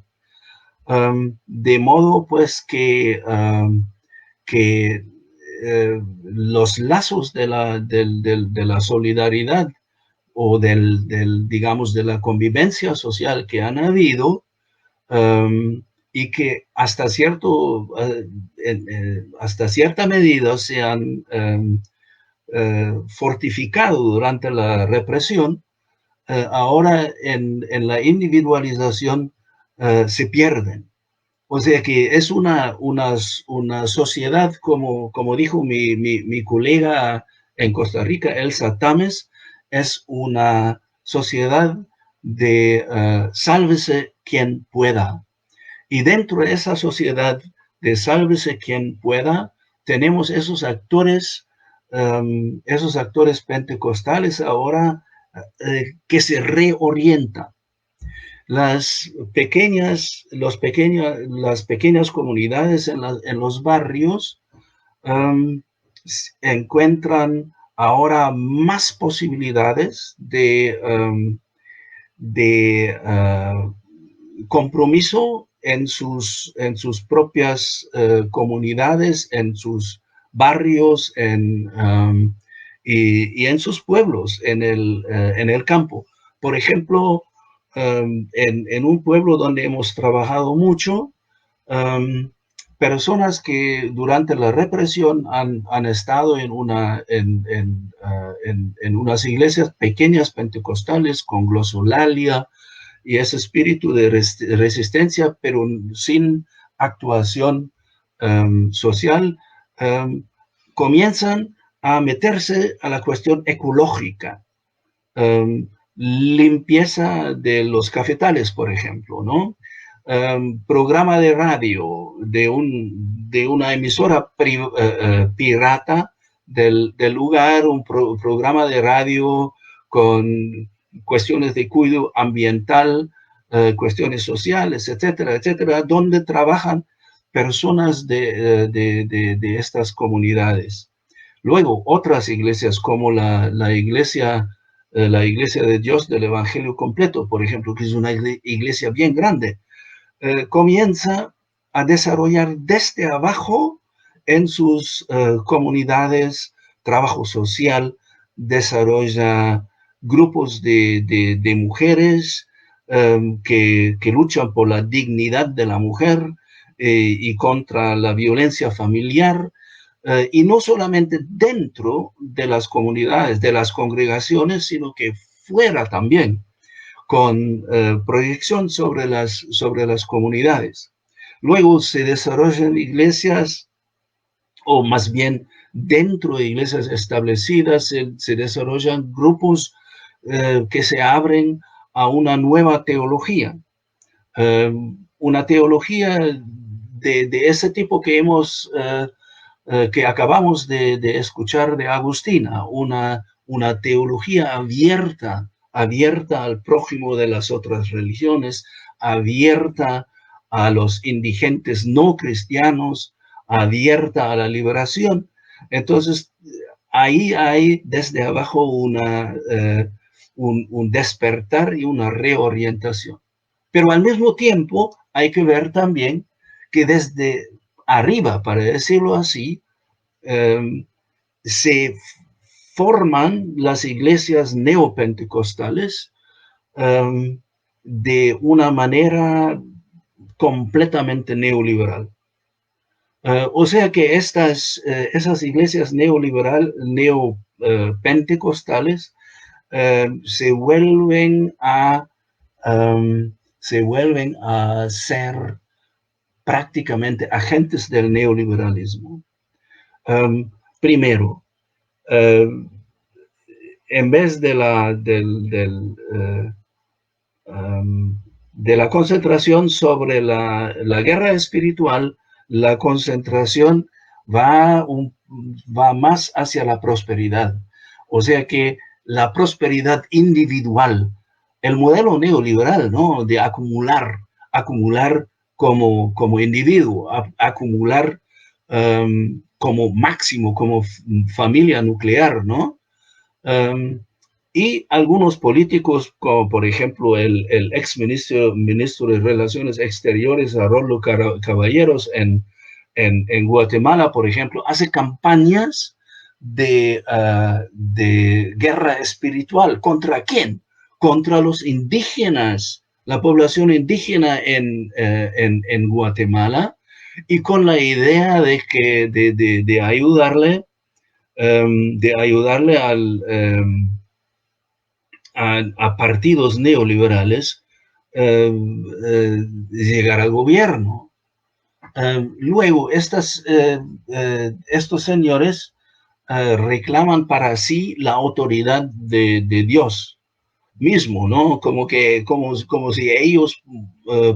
De modo pues que los lazos de la solidaridad o digamos, de la convivencia social que han habido, y que hasta cierta medida se han fortificado durante la represión, ahora en la individualización se pierden. O sea que es una sociedad, como dijo mi colega en Costa Rica, Elsa Tames, es una sociedad de sálvese quien pueda. Y dentro de esa sociedad de sálvese quien pueda, tenemos esos actores pentecostales ahora que se reorientan. Las pequeñas comunidades en los barrios encuentran ahora más posibilidades de compromiso en sus propias comunidades, en sus barrios, y en sus pueblos, en el campo. Por ejemplo, en un pueblo donde hemos trabajado mucho, personas que durante la represión han estado en unas iglesias pequeñas pentecostales con glosolalia y ese espíritu de resistencia, pero sin actuación social, comienzan a meterse a la cuestión ecológica. Limpieza de los cafetales, por ejemplo, ¿no? Programa de radio de una emisora pirata del lugar, un programa de radio con cuestiones de cuidado ambiental, cuestiones sociales, etcétera, etcétera, donde trabajan personas de estas comunidades. Luego, otras iglesias como la iglesia de Dios del Evangelio Completo, por ejemplo, que es una iglesia bien grande, comienza a desarrollar desde abajo en sus comunidades trabajo social, desarrolla grupos de mujeres que luchan por la dignidad de la mujer y contra la violencia familiar, y no solamente dentro de las comunidades, de las congregaciones, sino que fuera también, con proyección sobre las comunidades. Luego se desarrollan iglesias, o más bien dentro de iglesias establecidas, se desarrollan grupos que se abren a una nueva teología. Una teología de ese tipo que que acabamos de escuchar de Agustina, una teología abierta al prójimo de las otras religiones, abierta a los indigentes no cristianos, abierta a la liberación. Entonces, ahí hay desde abajo un despertar y una reorientación. Pero al mismo tiempo hay que ver también que desde arriba, para decirlo así, se forman las iglesias neopentecostales de una manera completamente neoliberal. O sea que esas iglesias neopentecostales se vuelven a ser prácticamente agentes del neoliberalismo. Primero, en vez de la concentración sobre la guerra espiritual, la concentración va más hacia la prosperidad. O sea que la prosperidad individual, el modelo neoliberal, ¿no? De acumular como individuo, acumular como máximo, como familia nuclear, ¿no? Y algunos políticos, como por ejemplo el ex ministro de Relaciones Exteriores, Aroldo Caballeros, en Guatemala, por ejemplo, hace campañas de guerra espiritual. ¿Contra quién? Contra los indígenas, la población indígena en Guatemala, y con la idea de ayudarle a partidos neoliberales llegar al gobierno. Luego, estos señores reclaman para sí la autoridad de Dios mismo, ¿no? Como si ellos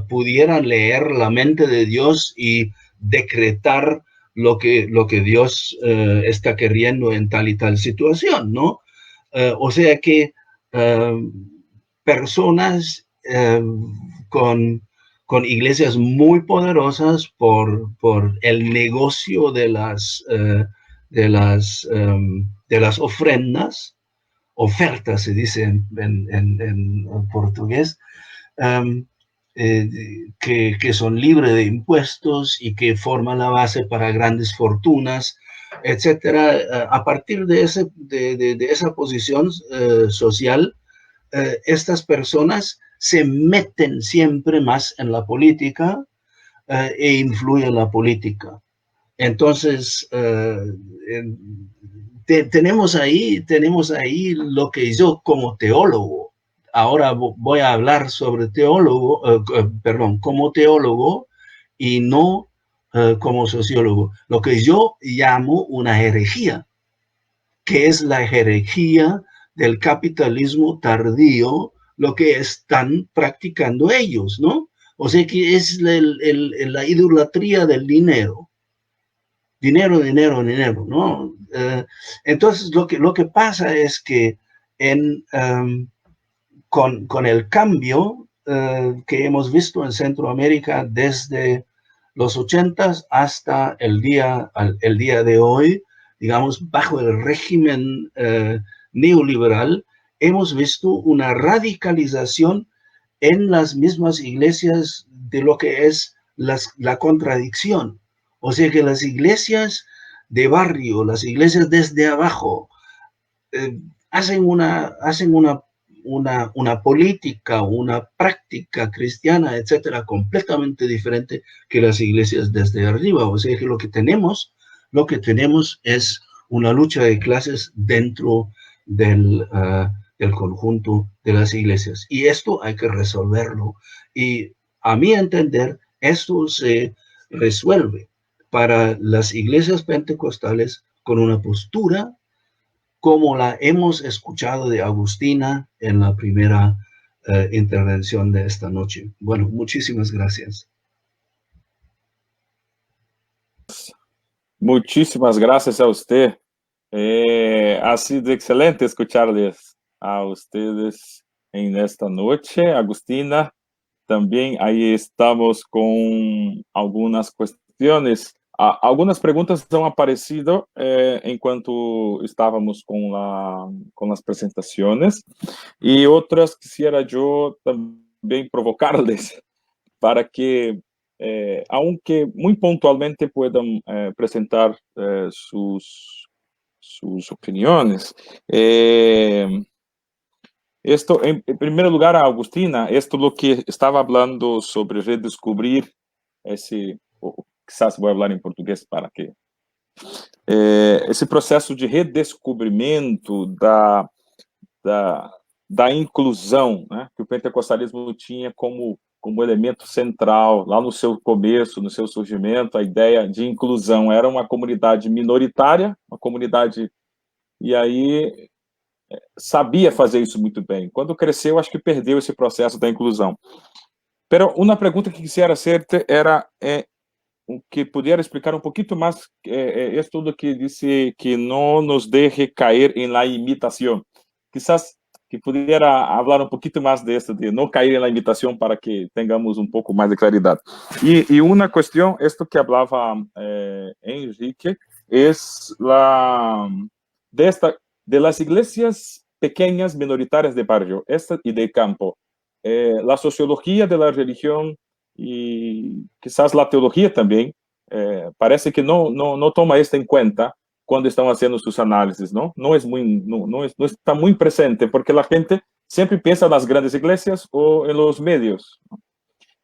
pudieran leer la mente de Dios y decretar lo que Dios está queriendo en tal y tal situación, ¿no? O sea que personas con iglesias muy poderosas por el negocio de las ofrendas, ofertas se dice en portugués, que son libres de impuestos y que forman la base para grandes fortunas, etcétera. A partir de esa posición social, estas personas se meten siempre más en la política e influyen en la política. Entonces, tenemos ahí lo que yo como teólogo, ahora voy a hablar sobre como teólogo y no como sociólogo, lo que yo llamo una herejía, que es la herejía del capitalismo tardío, lo que están practicando ellos, ¿no? O sea que es la idolatría del dinero. Dinero, ¿no? Entonces, lo que pasa es que con el cambio que hemos visto en Centroamérica desde los 80s hasta el día de hoy, digamos, bajo el régimen neoliberal, hemos visto una radicalización en las mismas iglesias de lo que es la contradicción. O sea que las iglesias de barrio, las iglesias desde abajo, hacen una política, una práctica cristiana, etcétera, completamente diferente que las iglesias desde arriba. O sea que lo que tenemos es una lucha de clases dentro del conjunto de las iglesias. Y esto hay que resolverlo. Y a mi entender, esto se resuelve para las iglesias pentecostales con una postura como la hemos escuchado de Agustina en la primera intervención de esta noche. Bueno, muchísimas gracias. Muchísimas gracias a usted. Ha sido excelente escucharles a ustedes en esta noche. Agustina, también ahí estamos con algunas cuestiones. Algunas preguntas han aparecido en cuanto estábamos con las presentaciones, y otras quisiera yo también provocarles para que, aunque muy puntualmente, puedan presentar sus opiniones. Esto, en primer lugar, a Agustina, esto lo que estaba hablando sobre redescubrir quizás voy a hablar en portugués para que esse processo de redescobrimento da inclusão, né, que o pentecostalismo tinha como elemento central, lá no seu começo, no seu surgimento, a ideia de inclusão. Era uma comunidade minoritária, uma comunidade, e aí sabia fazer isso muito bem. Quando cresceu, acho que perdeu esse processo da inclusão. Pero uma pergunta que quisiera hacerte era que pudiera explicar un poquito más esto de que dice que no nos deje caer en la imitación. Quizás que pudiera hablar un poquito más de esto, de no caer en la imitación, para que tengamos un poco más de claridad. Y una cuestión, esto que hablaba Enrique, es de las iglesias pequeñas minoritarias de barrio y de campo. La sociología de la religión y quizás la teología también parece que no toma esto en cuenta cuando están haciendo sus análisis, ¿no? No está muy presente, porque la gente siempre piensa en las grandes iglesias o en los medios, ¿no?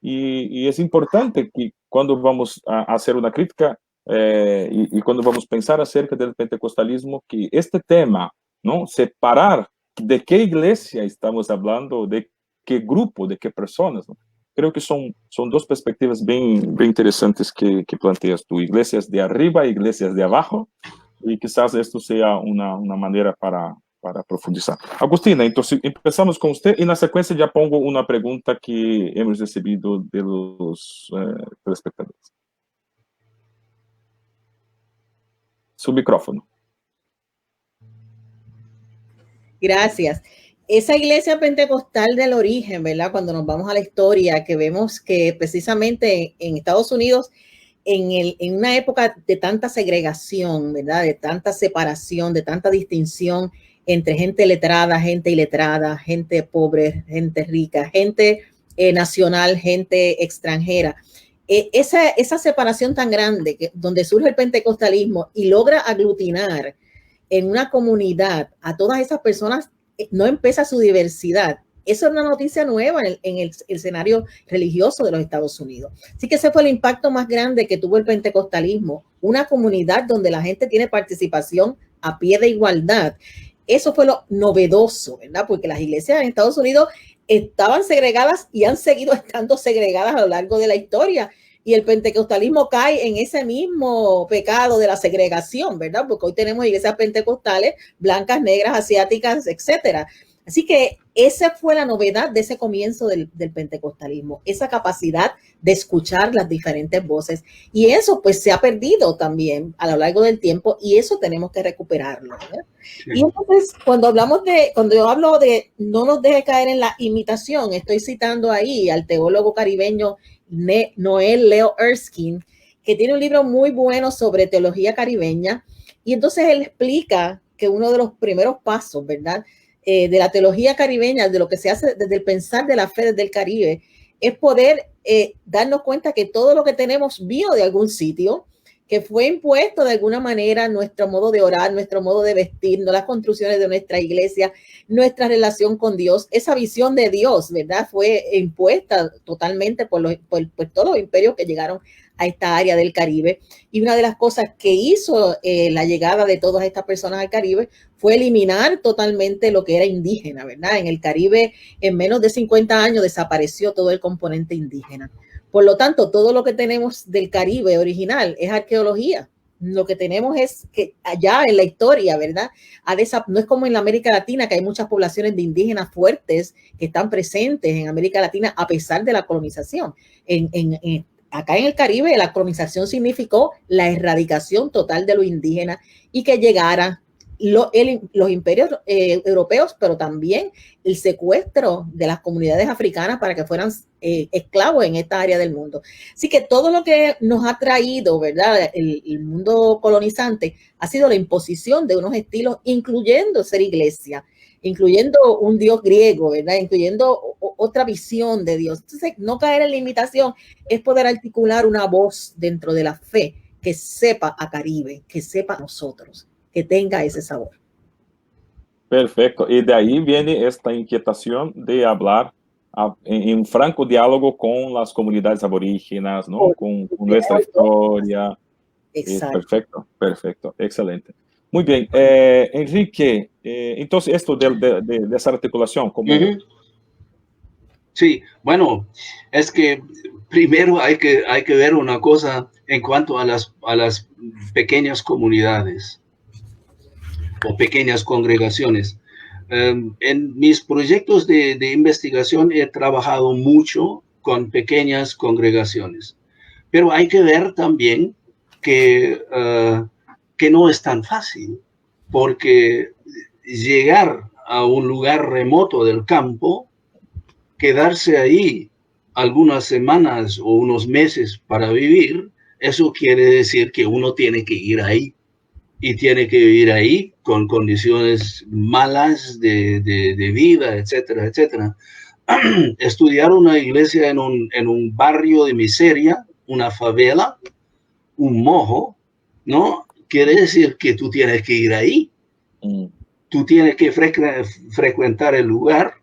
Y es importante que cuando vamos a hacer una crítica y cuando vamos a pensar acerca del pentecostalismo, que este tema, ¿no? Separar de qué iglesia estamos hablando, de qué grupo, de qué personas, ¿no? Creo que son dos perspectivas bien interesantes que planteas tú, iglesias de arriba, iglesias de abajo, y quizás esto sea una manera para profundizar. Agustina, entonces empezamos con usted y en la secuencia ya pongo una pregunta que hemos recibido de los telespectadores. Su micrófono. Gracias. Esa iglesia pentecostal del origen, ¿verdad? Cuando nos vamos a la historia, que vemos que precisamente en Estados Unidos, en una época de tanta segregación, ¿verdad? De tanta separación, de tanta distinción entre gente letrada, gente iletrada, gente pobre, gente rica, gente nacional, gente extranjera. Esa separación tan grande donde surge el pentecostalismo y logra aglutinar en una comunidad a todas esas personas, no empieza su diversidad. Eso es una noticia nueva en el escenario religioso de los Estados Unidos. Así que ese fue el impacto más grande que tuvo el pentecostalismo, una comunidad donde la gente tiene participación a pie de igualdad. Eso fue lo novedoso, ¿verdad? Porque las iglesias en Estados Unidos estaban segregadas y han seguido estando segregadas a lo largo de la historia. Y el pentecostalismo cae en ese mismo pecado de la segregación, ¿verdad? Porque hoy tenemos iglesias pentecostales, blancas, negras, asiáticas, etcétera. Así que esa fue la novedad de ese comienzo del pentecostalismo, esa capacidad de escuchar las diferentes voces. Y eso pues se ha perdido también a lo largo del tiempo y eso tenemos que recuperarlo, ¿verdad? Sí. Y entonces cuando yo hablo de no nos deje caer en la imitación, estoy citando ahí al teólogo caribeño Noel Leo Erskine, que tiene un libro muy bueno sobre teología caribeña. Y entonces él explica que uno de los primeros pasos, ¿verdad?, de la teología caribeña, de lo que se hace desde el pensar de la fe desde el Caribe, es poder darnos cuenta que todo lo que tenemos vino de algún sitio, que fue impuesto de alguna manera nuestro modo de orar, nuestro modo de vestirnos, las construcciones de nuestra iglesia, nuestra relación con Dios, esa visión de Dios, ¿verdad? Fue impuesta totalmente por todos los imperios que llegaron a esta área del Caribe. Y una de las cosas que hizo la llegada de todas estas personas al Caribe fue eliminar totalmente lo que era indígena, ¿verdad? En el Caribe, en menos de 50 años, desapareció todo el componente indígena. Por lo tanto, todo lo que tenemos del Caribe original es arqueología. Lo que tenemos es que allá en la historia, ¿verdad? No es como en la América Latina, que hay muchas poblaciones de indígenas fuertes que están presentes en América Latina a pesar de la colonización. Acá en el Caribe, la colonización significó la erradicación total de los indígenas y que llegaran los imperios europeos, pero también el secuestro de las comunidades africanas para que fueran esclavos en esta área del mundo. Así que todo lo que nos ha traído, ¿verdad?, el mundo colonizante ha sido la imposición de unos estilos, incluyendo ser iglesia, incluyendo un Dios griego, ¿verdad?, incluyendo otra visión de Dios. Entonces, no caer en la imitación es poder articular una voz dentro de la fe que sepa a Caribe, que sepa a nosotros, que tenga ese sabor. Perfecto. Y de ahí viene esta inquietación de hablar en franco diálogo con las comunidades aborígenas, ¿no? Con nuestra historia. Exacto. Perfecto, perfecto, excelente. Muy bien. Enrique, entonces esto de esa articulación, ¿cómo? Sí, bueno, es que primero hay que ver una cosa en cuanto a las pequeñas comunidades o pequeñas congregaciones. En mis proyectos de investigación he trabajado mucho con pequeñas congregaciones, pero hay que ver también que no es tan fácil, porque llegar a un lugar remoto del campo, quedarse ahí algunas semanas o unos meses para vivir, eso quiere decir que uno tiene que ir ahí. Y tiene que vivir ahí con condiciones malas de vida, etcétera, etcétera. Estudiar una iglesia en un barrio de miseria, una favela, un mojo, ¿no? quiere decir que tú tienes que ir ahí. Tú tienes que frecuentar el lugar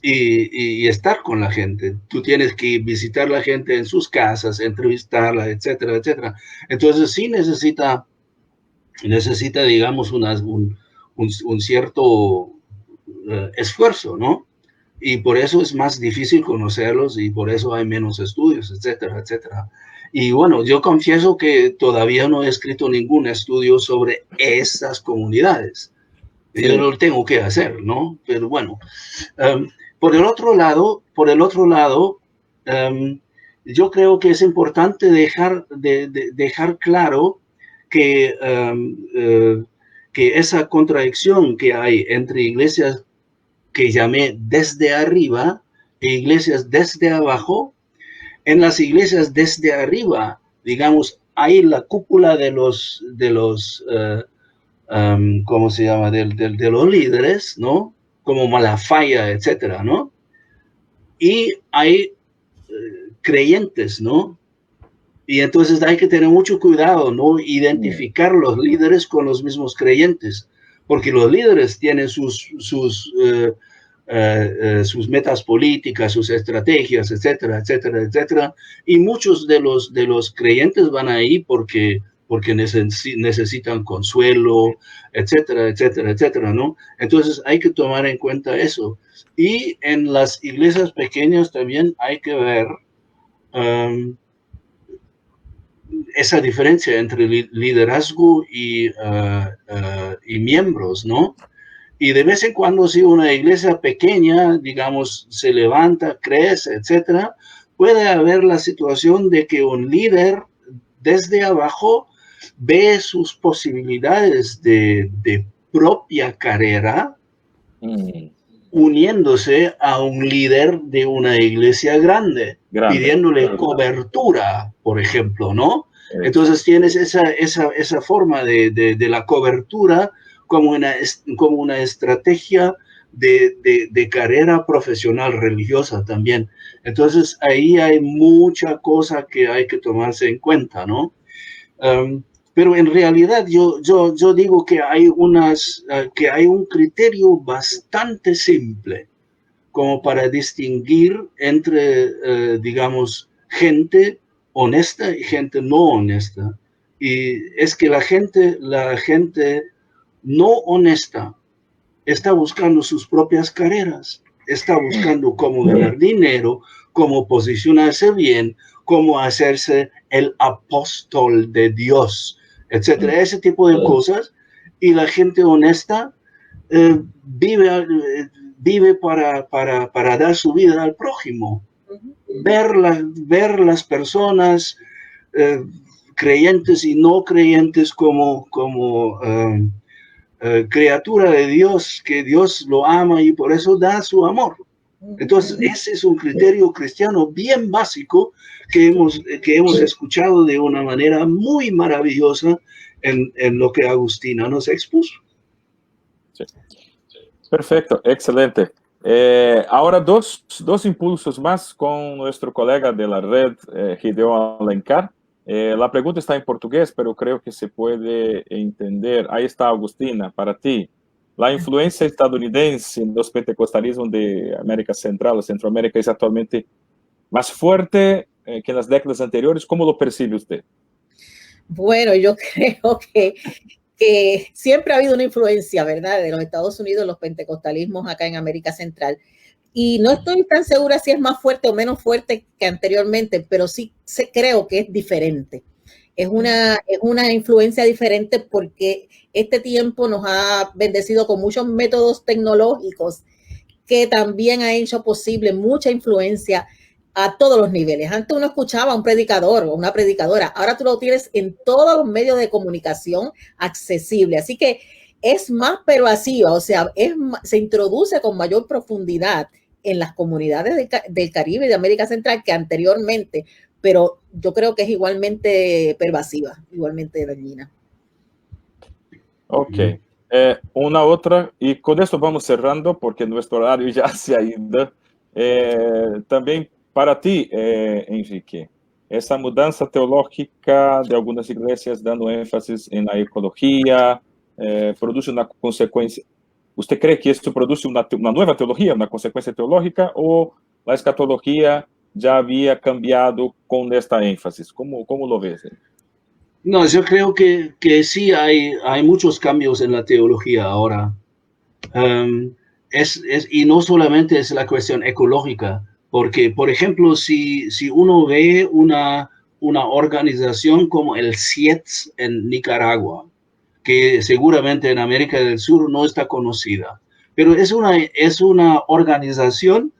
y estar con la gente. Tú tienes que visitar a la gente en sus casas, entrevistarla, etcétera, etcétera. Entonces sí necesita digamos, un cierto esfuerzo, ¿no? Y por eso es más difícil conocerlos y por eso hay menos estudios, etcétera, etcétera. Y bueno, yo confieso que todavía no he escrito ningún estudio sobre esas comunidades. Sí. Yo lo tengo que hacer, ¿no? Pero bueno, por el otro lado, yo creo que es importante dejar claro que esa contradicción que hay entre iglesias que llamé desde arriba e iglesias desde abajo. En las iglesias desde arriba, digamos, hay la cúpula de los ¿cómo se llama? De los líderes, ¿no? Como Malafaia, etcétera, ¿no? Y hay creyentes, ¿no? Y entonces hay que tener mucho cuidado, ¿no? Identificar los líderes con los mismos creyentes, porque los líderes tienen sus metas políticas, sus estrategias, etcétera, etcétera, etcétera. Y muchos de los creyentes van ahí porque necesitan consuelo, etcétera, etcétera, etcétera, ¿no? Entonces hay que tomar en cuenta eso. Y en las iglesias pequeñas también hay que ver esa diferencia entre liderazgo y miembros, ¿no? Y de vez en cuando, si una iglesia pequeña, digamos, se levanta, crece, etcétera, puede haber la situación de que un líder desde abajo ve sus posibilidades de propia carrera uniéndose a un líder de una iglesia grande. Pidiéndole cobertura, por ejemplo, ¿no? Entonces tienes esa forma de la cobertura como una estrategia de carrera profesional religiosa también. Entonces ahí hay mucha cosa que hay que tomarse en cuenta, ¿no? Pero en realidad yo digo que hay un criterio bastante simple como para distinguir entre, digamos, gente honesta y gente no honesta. Y es que la gente no honesta está buscando sus propias carreras, está buscando cómo ganar dinero, cómo posicionarse bien, cómo hacerse el apóstol de Dios, etcétera, ese tipo de cosas. Y la gente honesta vive para dar su vida al prójimo, ver las personas creyentes y no creyentes como criatura de Dios, que Dios lo ama y por eso da su amor. Entonces ese es un criterio cristiano bien básico que hemos escuchado de una manera muy maravillosa en lo que Agustina nos expuso. Sí. Perfecto, excelente. Ahora dos impulsos más con nuestro colega de la red, Gideon Alencar. La pregunta está en portugués, pero creo que se puede entender. Ahí está, Agustina, para ti. La influencia estadounidense en los pentecostalismos de América Central o Centroamérica es actualmente más fuerte que en las décadas anteriores. ¿Cómo lo percibe usted? Bueno, yo creo que siempre ha habido una influencia, ¿verdad?, de los Estados Unidos, los pentecostalismos acá en América Central. Y no estoy tan segura si es más fuerte o menos fuerte que anteriormente, pero sí creo que es diferente. Es una influencia diferente porque este tiempo nos ha bendecido con muchos métodos tecnológicos que también ha hecho posible mucha influencia a todos los niveles. Antes uno escuchaba a un predicador o una predicadora, ahora tú lo tienes en todos los medios de comunicación accesible. Así que es más pervasiva, o sea, se introduce con mayor profundidad en las comunidades del Caribe y de América Central que anteriormente, pero yo creo que es igualmente pervasiva, igualmente dañina. Ok. Una otra, y con esto vamos cerrando porque nuestro horario ya se ha ido. También para ti, Enrique, essa mudança teológica de algumas igrejas dando ênfase na ecologia produz uma consequência. Você crê que isso produz uma nova teologia, uma consequência teológica, ou a escatologia já havia cambiado com esta ênfase? ¿Cómo lo ves? No, yo creo que sí hay muchos cambios en la teología ahora. Y no solamente es la cuestión ecológica, porque, por ejemplo, si uno ve una organización como el CIETS en Nicaragua, que seguramente en América del Sur no está conocida, pero es una organización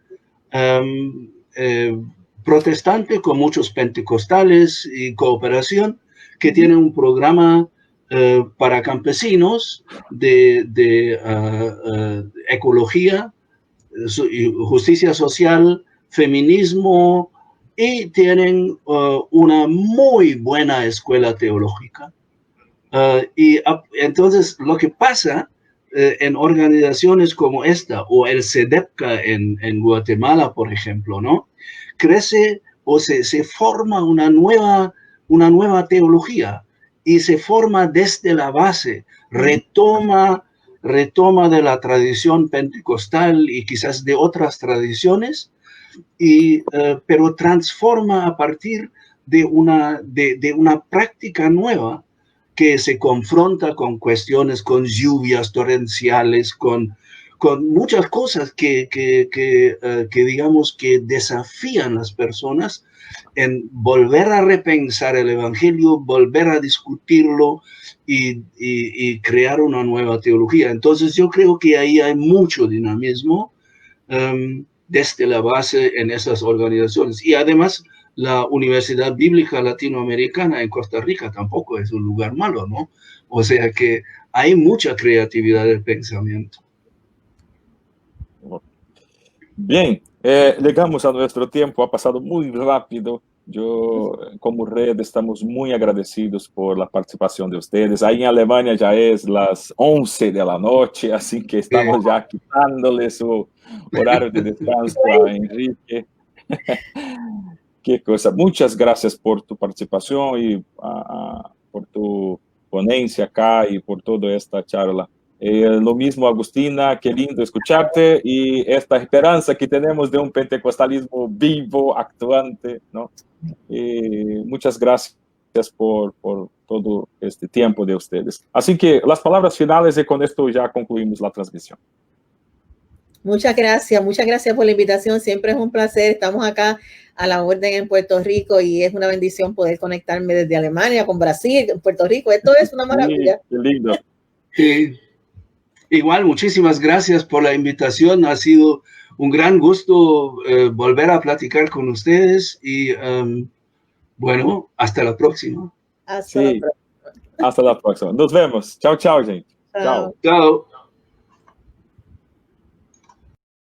protestante con muchos pentecostales y cooperación, que tiene un programa para campesinos de ecología, justicia social, feminismo, y tienen una muy buena escuela teológica. Y entonces lo que pasa en organizaciones como esta, o el CEDEPCA en Guatemala, por ejemplo, ¿no? Crece o se forma una nueva teología, y se forma desde la base, retoma de la tradición pentecostal y quizás de otras tradiciones, pero transforma a partir de una práctica nueva que se confronta con cuestiones, con lluvias torrenciales, con muchas cosas que digamos que desafían a las personas en volver a repensar el Evangelio, volver a discutirlo y crear una nueva teología. Entonces yo creo que ahí hay mucho dinamismo desde la base en esas organizaciones. Y además la Universidad Bíblica Latinoamericana en Costa Rica tampoco es un lugar malo, ¿no? O sea que hay mucha creatividad del pensamiento. Bien, llegamos a nuestro tiempo, ha pasado muy rápido. Yo, como red, estamos muy agradecidos por la participación de ustedes. Ahí en Alemania ya es las 11 de la noche, así que estamos ya quitándole su horario de descanso a Enrique. Qué cosa. Muchas gracias por tu participación y por tu ponencia acá y por toda esta charla. Lo mismo, Agustina, qué lindo escucharte y esta esperanza que tenemos de un pentecostalismo vivo, actuante, ¿no? Muchas gracias por todo este tiempo de ustedes. Así que las palabras finales y con esto ya concluimos la transmisión. Muchas gracias por la invitación. Siempre es un placer. Estamos acá a la orden en Puerto Rico y es una bendición poder conectarme desde Alemania con Brasil, Puerto Rico. Esto es una maravilla. Sí, qué lindo. Sí. Igual, muchísimas gracias por la invitación. Ha sido un gran gusto volver a platicar con ustedes y bueno, hasta la próxima. Hasta la próxima. Nos vemos. Chao, chao, gente. Chao. Chao.